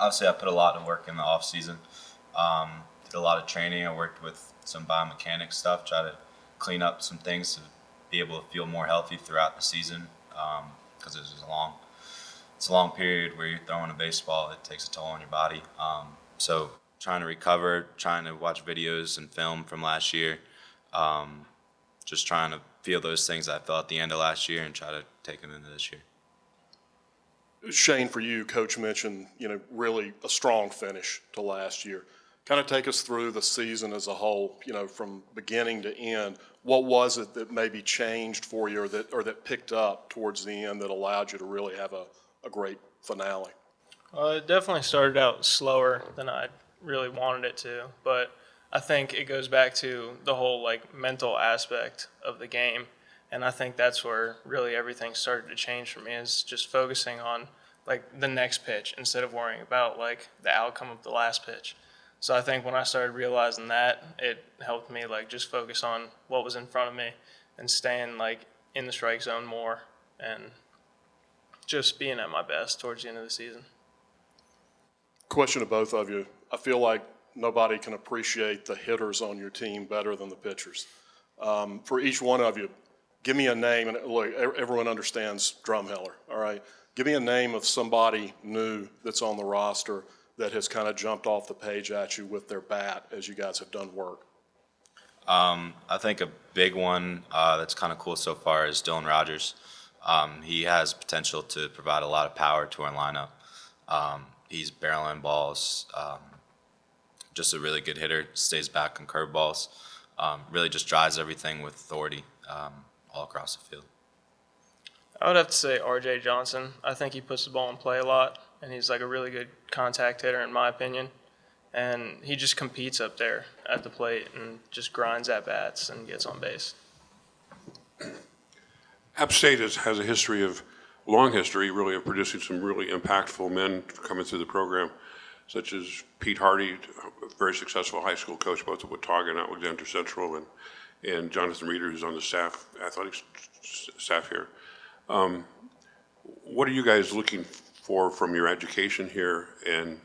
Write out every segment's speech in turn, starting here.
obviously I put a lot of work in the off season. Did a lot of training. I worked with some biomechanics stuff, try to clean up some things to be able to feel more healthy throughout the season. Because it's a long period where you're throwing a baseball. It takes a toll on your body. So trying to recover, trying to watch videos and film from last year. Just trying to feel those things I felt at the end of last year and try to take them into this year. Shane, for you, Coach mentioned, really a strong finish to last year. Kind of take us through the season as a whole, from beginning to end. What was it that maybe changed for you or that picked up towards the end that allowed you to really have a great finale? It definitely started out slower than I really wanted it to, but I think it goes back to the whole mental aspect of the game, and I think that's where really everything started to change for me, is just focusing on the next pitch instead of worrying about the outcome of the last pitch. So I think when I started realizing that, it helped me just focus on what was in front of me and staying in the strike zone more and just being at my best towards the end of the season. Question to both of you. I feel like nobody can appreciate the hitters on your team better than the pitchers. For each one of you, give me a name, and look, everyone understands Drumheller, all right? Give me a name of somebody new that's on the roster that has kind of jumped off the page at you with their bat as you guys have done work. I think a big one that's kind of cool so far is Dylan Rogers. He has potential to provide a lot of power to our lineup. He's barreling balls, just a really good hitter, stays back on curveballs, really just drives everything with authority all across the field. I would have to say R.J. Johnson. I think he puts the ball in play a lot, and he's a really good contact hitter in my opinion. And he just competes up there at the plate and just grinds at bats and gets on base. App State has a long history really of producing some really impactful men coming through the program, such as Pete Hardy, a very successful high school coach both at Watauga and Alexander Central, and Jonathan Reeder, who's on the athletics staff here. What are you guys looking for from your education here, and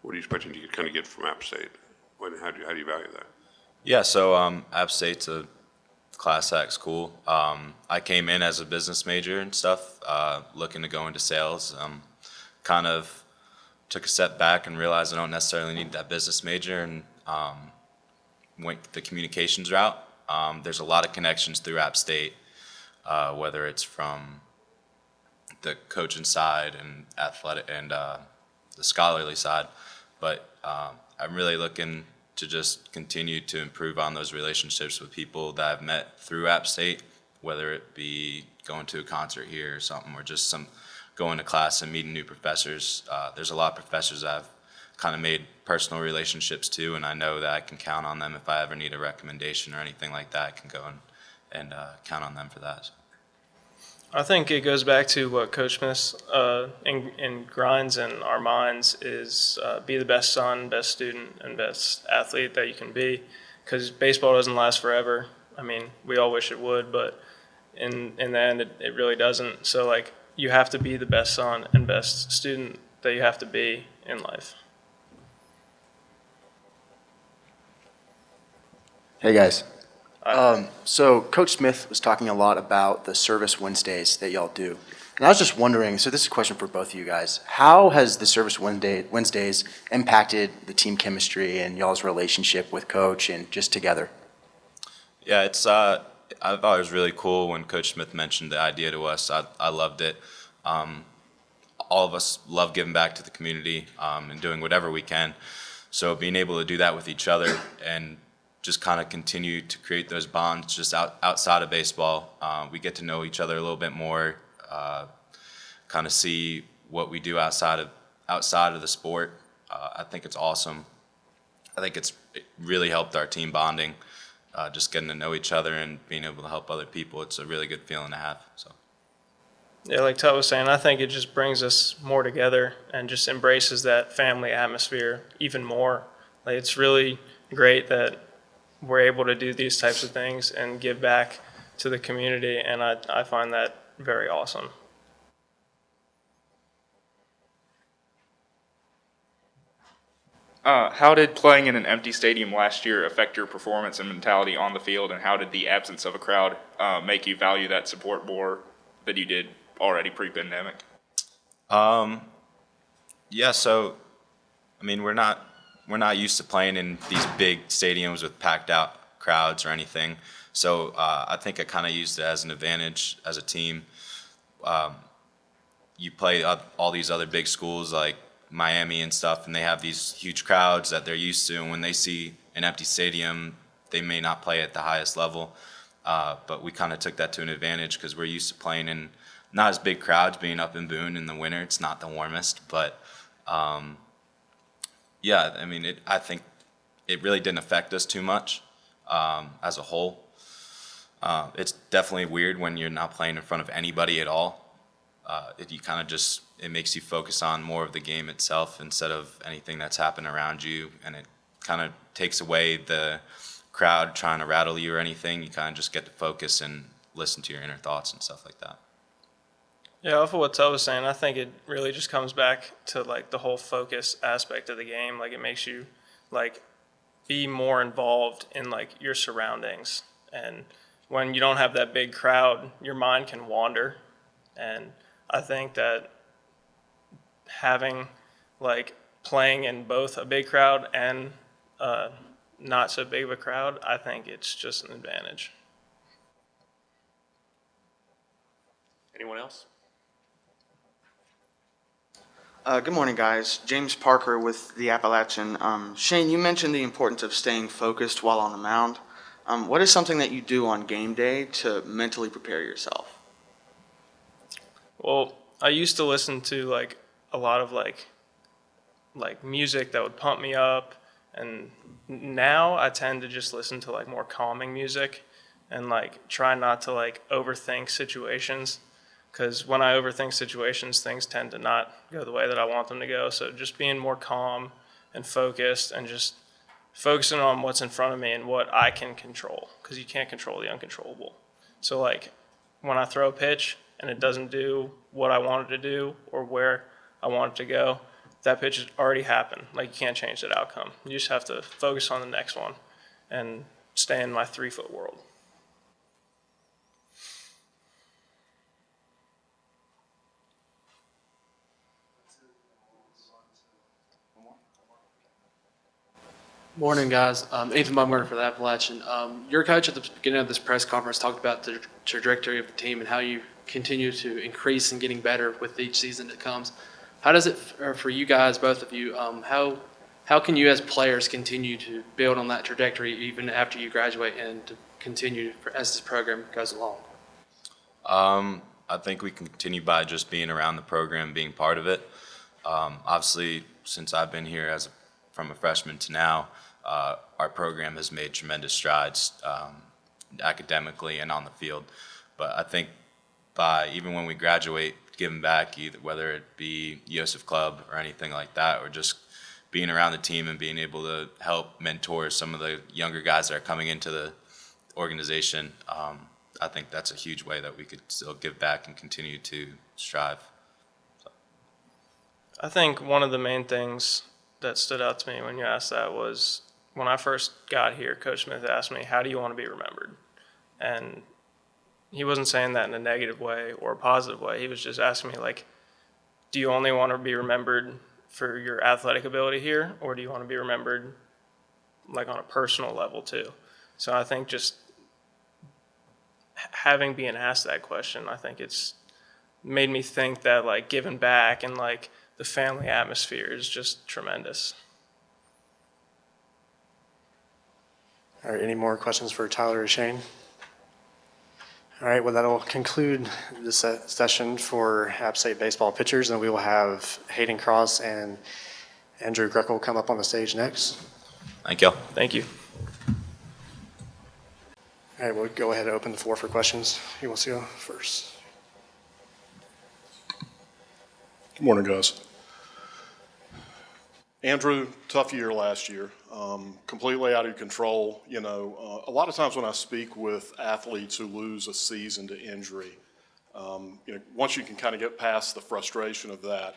what are you expecting to kind of get from App State? How do you value that? Yeah, so App State's a Class Act school. I came in as a business major and stuff, looking to go into sales. Kind of took a step back and realized I don't necessarily need that business major, and went the communications route. There's a lot of connections through App State, whether it's from the coaching side and athletic and the scholarly side, but I'm really looking to just continue to improve on those relationships with people that I've met through App State, whether it be going to a concert here or something, or just going to class and meeting new professors. There's a lot of professors I've kind of made personal relationships to, and I know that I can count on them if I ever need a recommendation or anything like that. I can go and count on them for that. I think it goes back to what Coach Smith grinds in our minds is be the best son, best student, and best athlete that you can be, because baseball doesn't last forever. I mean, we all wish it would, but in the end, it really doesn't. So, you have to be the best son and best student that you have to be in life. Hey, guys. So Coach Smith was talking a lot about the service Wednesdays that y'all do. And I was just wondering, so this is a question for both of you guys. How has the service Wednesdays impacted the team chemistry and y'all's relationship with Coach and just together? Yeah, I thought it was really cool when Coach Smith mentioned the idea to us. I loved it. All of us love giving back to the community and doing whatever we can. So being able to do that with each other and just kind of continue to create those bonds just outside of baseball. We get to know each other a little bit more, kind of see what we do outside of the sport. I think it's awesome. I think it really helped our team bonding, just getting to know each other and being able to help other people. It's a really good feeling to have. So. Yeah, like Tut was saying, I think it just brings us more together and just embraces that family atmosphere even more. It's really great that we're able to do these types of things and give back to the community, and I find that very awesome. How did playing in an empty stadium last year affect your performance and mentality on the field, and how did the absence of a crowd make you value that support more than you did already pre-pandemic? Yeah, so I mean, we're not used to playing in these big stadiums with packed out crowds or anything. So I think I kind of used it as an advantage as a team. You play all these other big schools like Miami and stuff, and they have these huge crowds that they're used to. And when they see an empty stadium, they may not play at the highest level. But we kind of took that to an advantage because we're used to playing in not as big crowds, being up in Boone in the winter. It's not the warmest, but yeah, I mean, I think it really didn't affect us too much as a whole. It's definitely weird when you're not playing in front of anybody at all. It makes you focus on more of the game itself instead of anything that's happening around you, and it kind of takes away the crowd trying to rattle you or anything. You kind of just get to focus and listen to your inner thoughts and stuff like that. Yeah, off of what Tell was saying, I think it really just comes back to like the whole focus aspect of the game. Like it makes you like be more involved in like your surroundings. And when you don't have that big crowd, your mind can wander. And I think that having like playing in both a big crowd and not so big of a crowd, I think it's just an advantage. Anyone else? Good morning, guys. James Parker with the Appalachian. Shane, you mentioned the importance of staying focused while on the mound. What is something that you do on game day to mentally prepare yourself? Well, I used to listen to like a lot of like music that would pump me up, and now I tend to just listen to like more calming music and like try not to like overthink situations, because when I overthink situations, things tend to not go the way that I want them to go. So just being more calm and focused and just focusing on what's in front of me and what I can control, because you can't control the uncontrollable. So like when I throw a pitch and it doesn't do what I want it to do or where I want it to go, that pitch has already happened. Like, you can't change that outcome. You just have to focus on the next one and stay in my 3-foot world. Morning, guys. Ethan Bumgarner for the Appalachian. Your coach at the beginning of this press conference talked about the trajectory of the team and how you continue to increase and getting better with each season that comes. How does it, for you guys, both of you, how can you as players continue to build on that trajectory even after you graduate and to continue as this program goes along? I think we can continue by just being around the program, being part of it. Obviously, since I've been here from a freshman to now, our program has made tremendous strides academically and on the field. But I think even when we graduate, giving back, whether it be Yosef Club or anything like that, or just being around the team and being able to help mentor some of the younger guys that are coming into the organization, I think that's a huge way that we could still give back and continue to strive. So. I think one of the main things that stood out to me when you asked that was when I first got here, Coach Smith asked me, how do you want to be remembered? And he wasn't saying that in a negative way or a positive way. He was just asking me, like, do you only want to be remembered for your athletic ability here, or do you want to be remembered like on a personal level too? So I think just being asked that question, I think it's made me think that like giving back and like the family atmosphere is just tremendous. All right, any more questions for Tyler or Shane? All right, well, that'll conclude this session for App State baseball pitchers, and we will have Hayden Cross and Andrew Greckel come up on the stage next. Thank you. Thank you. All right, we'll go ahead and open the floor for questions. Who wants to go first? Good morning, guys. Andrew, tough year last year, completely out of your control. You know, a lot of times when I speak with athletes who lose a season to injury, you know, once you can kind of get past the frustration of that,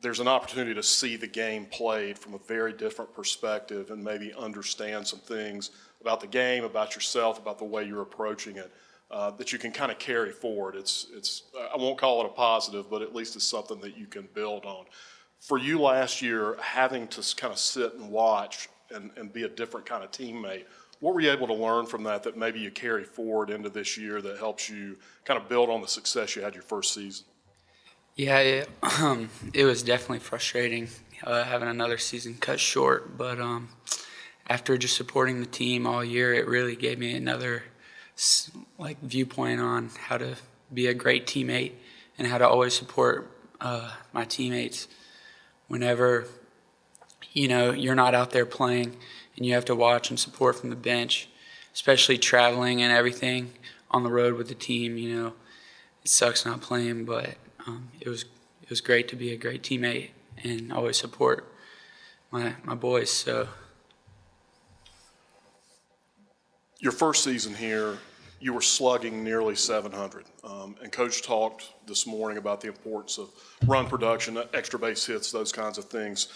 there's an opportunity to see the game played from a very different perspective and maybe understand some things about the game, about yourself, about the way you're approaching it, that you can kind of carry forward. It's I won't call it a positive, but at least it's something that you can build on. For you last year, having to kind of sit and watch and be a different kind of teammate, what were you able to learn from that maybe you carry forward into this year that helps you kind of build on the success you had your first season? Yeah, it was definitely frustrating having another season cut short, but after just supporting the team all year, it really gave me another viewpoint on how to be a great teammate and how to always support my teammates whenever you're not out there playing and you have to watch and support from the bench, especially traveling and everything on the road with the team. It sucks not playing, but it was great to be a great teammate and always support my boys. So your first season here, you were slugging nearly 700, and Coach talked this morning about the importance of run production, extra base hits, those kinds of things.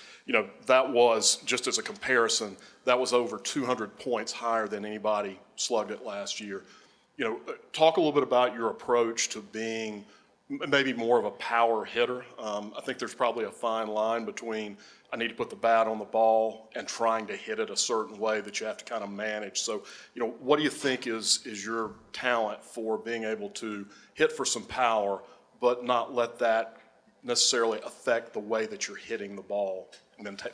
That was, just as a comparison, that was over 200 points higher than anybody slugged it last year. Talk a little bit about your approach to being maybe more of a power hitter. I think there's probably a fine line between I need to put the bat on the ball and trying to hit it a certain way that you have to kind of manage. So, what do you think is your talent for being able to hit for some power, but not let that necessarily affect the way that you're hitting the ball,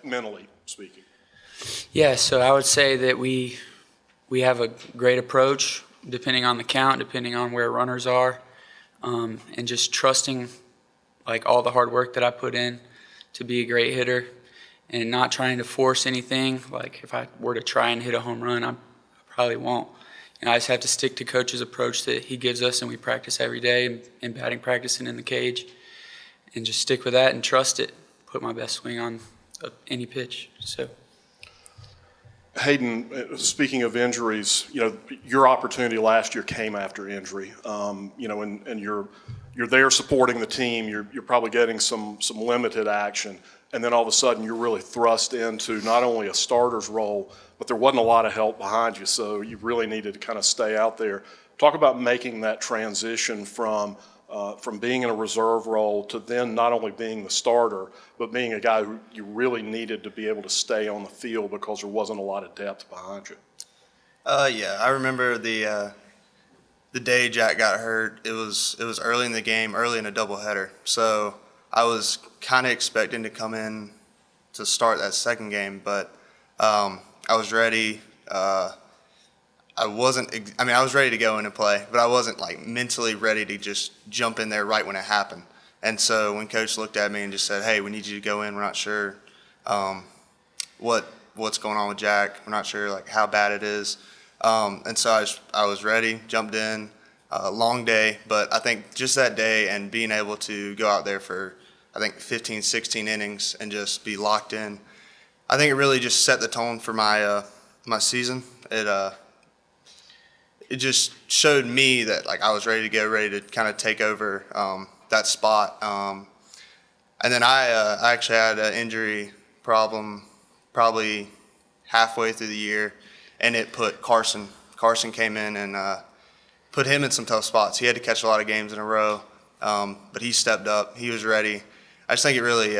mentally speaking? yeah, so I would say that we have a great approach depending on the count, depending on where runners are, and just trusting all the hard work that I put in to be a great hitter and not trying to force anything. Like if I were to try and hit a home run, I probably won't. I just have to stick to Coach's approach that he gives us, and we practice every day in batting practice and in the cage, and just stick with that and trust it, put my best swing on any pitch. So. Hayden, speaking of injuries, your opportunity last year came after injury, and you're there supporting the team. You're probably getting some limited action, and then all of a sudden you're really thrust into not only a starter's role, but there wasn't a lot of help behind you, so you really needed to kind of stay out there. Talk about making that transition from being in a reserve role to then not only being the starter, but being a guy who you really needed to be able to stay on the field because there wasn't a lot of depth behind you. Yeah, I remember the day Jack got hurt. It was early in the game, early in a doubleheader. So I was kind of expecting to come in to start that second game, but I was ready. I was ready to go in and play, but I wasn't mentally ready to just jump in there right when it happened. And so when Coach looked at me and just said, "Hey, we need you to go in. We're not sure what's going on with Jack. We're not sure how bad it is." And so I was ready, jumped in. Long day, but I think just that day and being able to go out there for 15, 16 innings and just be locked in, I think it really just set the tone for my season. It just showed me that I was ready to go, ready to kind of take over that spot. And then I actually had an injury problem probably halfway through the year, and it put Carson. Carson came in and put him in some tough spots. He had to catch a lot of games in a row, but he stepped up. He was ready. I just think it really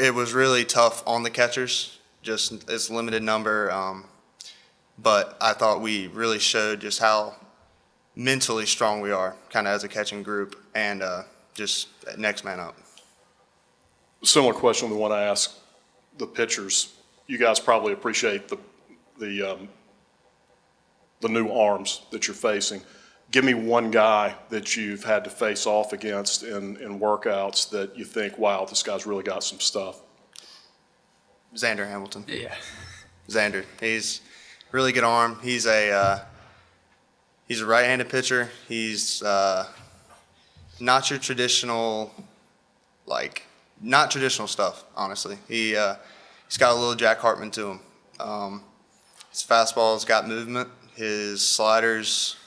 it was really tough on the catchers, just its limited number. But I thought we really showed just how mentally strong we are, kind of as a catching group, and just next man up. Similar question to the one I asked the pitchers. You guys probably appreciate the new arms that you're facing. Give me one guy that you've had to face off against in workouts that you think, wow, this guy's really got some stuff. Xander Hamilton. Yeah. Xander. He's really good arm. He's a right-handed pitcher. He's not your traditional, not traditional stuff, honestly. He's got a little Jack Hartman to him. His fastball's got movement. His slider's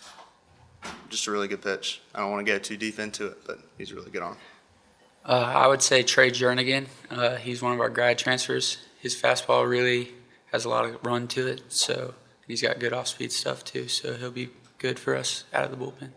just a really good pitch. I don't want to get too deep into it, but he's a really good arm. I would say Trey Jernigan. He's one of our grad transfers. His fastball really has a lot of run to it, so he's got good off-speed stuff too, so he'll be good for us out of the bullpen.